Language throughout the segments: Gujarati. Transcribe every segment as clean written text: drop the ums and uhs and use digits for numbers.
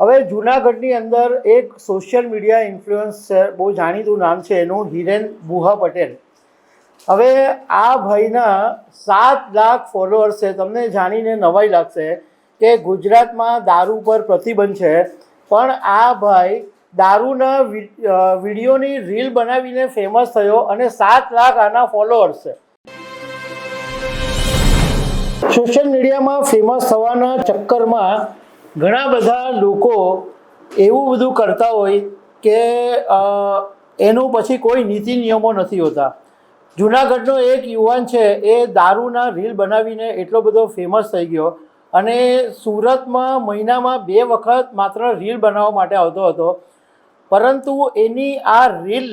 હવે જૂનાગઢની અંદર એક સોશિયલ મીડિયા ઇન્ફ્લુઅન્સર બહુ જાણીતું નામ છે એનું હિરેન બુહા પટેલ. હવે આ ભાઈના 7 લાખ ફોલોઅર્સ છે. તમને જાણીને નવાઈ લાગશે કે ગુજરાતમાં દારૂ પર પ્રતિબંધ છે, પણ આ ભાઈ દારૂના વિડીયોની રીલ બનાવીને ફેમસ થયો અને 7 લાખ આના ફોલોઅર્સ છે. સોશિયલ મીડિયામાં ફેમસ થવાના ચક્કરમાં ઘણા બધા લોકો એવું બધું કરતા હોય કે એનું પછી કોઈ નીતિ નિયમો નથી હોતા. જૂનાગઢનો એક યુવાન છે, એ દારૂના રીલ બનાવીને એટલો બધો ફેમસ થઈ ગયો અને સુરતમાં મહિનામાં 2 વખત માત્ર રીલ બનાવવા માટે આવતો હતો. પરંતુ એની આ રિયલ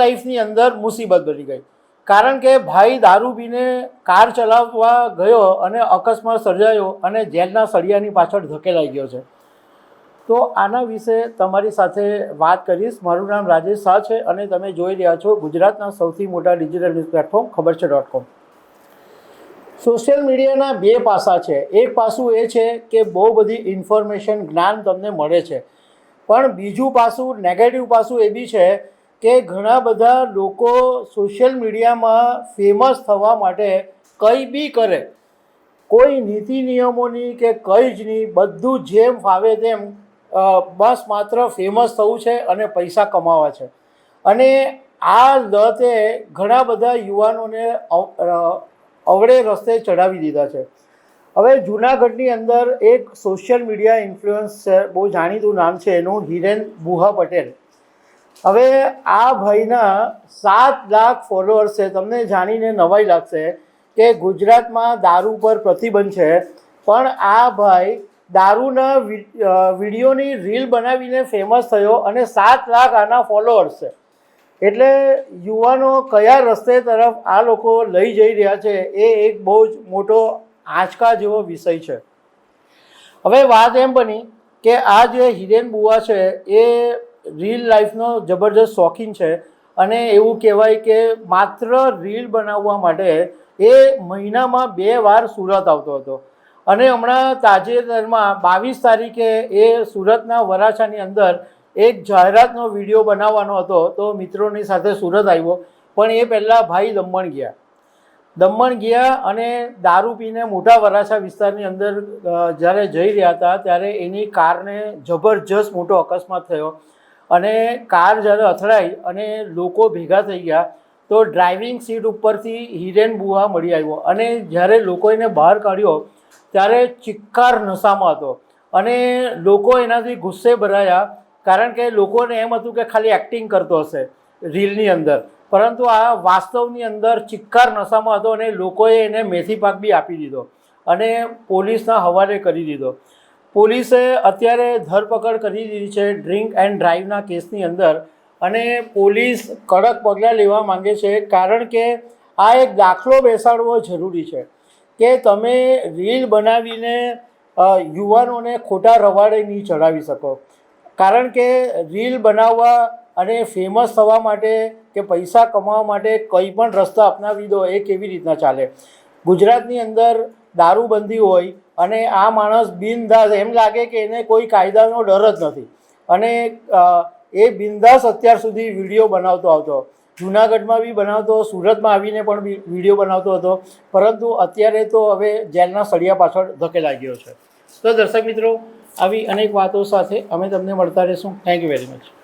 લાઈફની અંદર મુસીબત બની ગઈ, કારણ કે ભાઈ દારૂ પીને કાર ચલાવવા ગયો અને અકસ્માત સર્જાયો અને જેલના સળિયાની પાછળ ધકેલાઈ ગયો છે. તો આના વિશે તમારી સાથે વાત કરીશ. મારું નામ રાજેશ શાહ છે અને તમે જોઈ રહ્યા છો ગુજરાતના સૌથી મોટા ડિજિટલ ન્યૂઝ પ્લેટફોર્મ ખબરછે.com. સોશિયલ મીડિયાના 2 પાસા છે. એક પાસું એ છે કે બહુ બધી ઇન્ફોર્મેશન, જ્ઞાન તમને મળે છે, પણ બીજું પાસું, નેગેટિવ પાસું એ બી છે કે ઘણા બધા લોકો સોશિયલ મીડિયામાં ફેમસ થવા માટે કંઈ બી કરે, કોઈ નીતિ નિયમોની કે કંઈ જ નહીં, બધું જેમ ફાવે તેમ બસ માત્ર ફેમસ થવું છે અને પૈસા કમાવા છે. અને આ લતે ઘણા બધા યુવાનોને અવળે રસ્તે ચડાવી દીધા છે. હવે જૂનાગઢની અંદર એક સોશિયલ મીડિયા ઇન્ફ્લુઅન્સર બહુ જાણીતું નામ છે એનું હિરેન બુહા પટેલ. હવે આ ભાઈના 7 લાખ ફોલોઅર્સ છે. તમને જાણીને નવાઈ લાગશે કે ગુજરાતમાં દારૂ પર પ્રતિબંધ છે, પણ આ ભાઈ દારૂના વિડીયોની રીલ બનાવીને ફેમસ થયો અને 7 લાખ આના ફોલોઅર્સ છે. એટલે યુવાનો કયા રસ્તે તરફ આ લોકો લઈ જઈ રહ્યા છે એ એક બહુ જ મોટો આંચકા જેવો વિષય છે. હવે વાત એમ બની કે આ જે હિરેન બુઆ છે એ રીલ લાઈફનો જબરજસ્ત શોખીન છે અને એવું કહેવાય કે માત્ર રીલ બનાવવા માટે એ મહિનામાં 2 વાર સુરત આવતો હતો. અને હમણાં તાજેતરમાં 22 તારીખે એ સુરતના વરાછાની અંદર એક જાહેરાતનો વિડીયો બનાવવાનો હતો, તો મિત્રોની સાથે સુરત આવ્યો. પણ એ પહેલાં ભાઈ દમણ ગયા અને દારૂ પીને મોટા વરાછા વિસ્તારની અંદર જ્યારે જઈ રહ્યા હતા ત્યારે એની કારને જબરજસ્ત મોટો અકસ્માત થયો અને કાર જ્યારે અથડાઈ અને લોકો ભેગા થઈ ગયા તો ડ્રાઇવિંગ સીટ ઉપરથી હિરેન બુઆ મળી આવ્યો અને જ્યારે લોકો એને બહાર કાઢ્યો ત્યારે ચિક્કાર નશામાં હતો અને લોકો એનાથી ગુસ્સે ભરાયા, કારણ કે લોકોને એમ હતું કે ખાલી એક્ટિંગ કરતો હશે રીલની અંદર, પરંતુ આ વાસ્તવની અંદર ચિક્કાર નશામાં હતો અને લોકોએ એને મેથી પાક બી આપી દીધો અને પોલીસના હવાલે કરી દીધો. પોલીસે અત્યારે ધરપકડ કરી દીધી છે ડ્રિંક એન્ડ ડ્રાઈવના કેસની અંદર અને પોલીસ કડક પગલાં લેવા માંગે છે, કારણ કે આ એક દાખલો બેસાડવો જરૂરી છે કે તમે રીલ બનાવીને યુવાનોને ખોટા રવાડે નહીં ચડાવી શકો. કારણ કે રીલ બનાવવા અને ફેમસ થવા માટે કે પૈસા કમાવા માટે કંઈ પણ રસ્તા અપનાવી દો એ કેવી રીતના ચાલે. ગુજરાતની અંદર દારૂબંધી હોય અને આ માણસ બિનદાસ, એમ લાગે કે એને કોઈ કાયદાનો ડર જ નથી અને એ બિનદાસ અત્યાર સુધી વિડીયો બનાવતો આવતો. જૂનાગઢમાં બી બનાવતો, સુરતમાં આવીને પણ વિડીયો બનાવતો હતો, પરંતુ અત્યારે તો હવે જેલના સળિયા પાછળ ધકેલાઈ ગયો છે. તો દર્શક મિત્રો, આવી અનેક વાતો સાથે અમે તમને મળતા રહીશું. Thank you very much.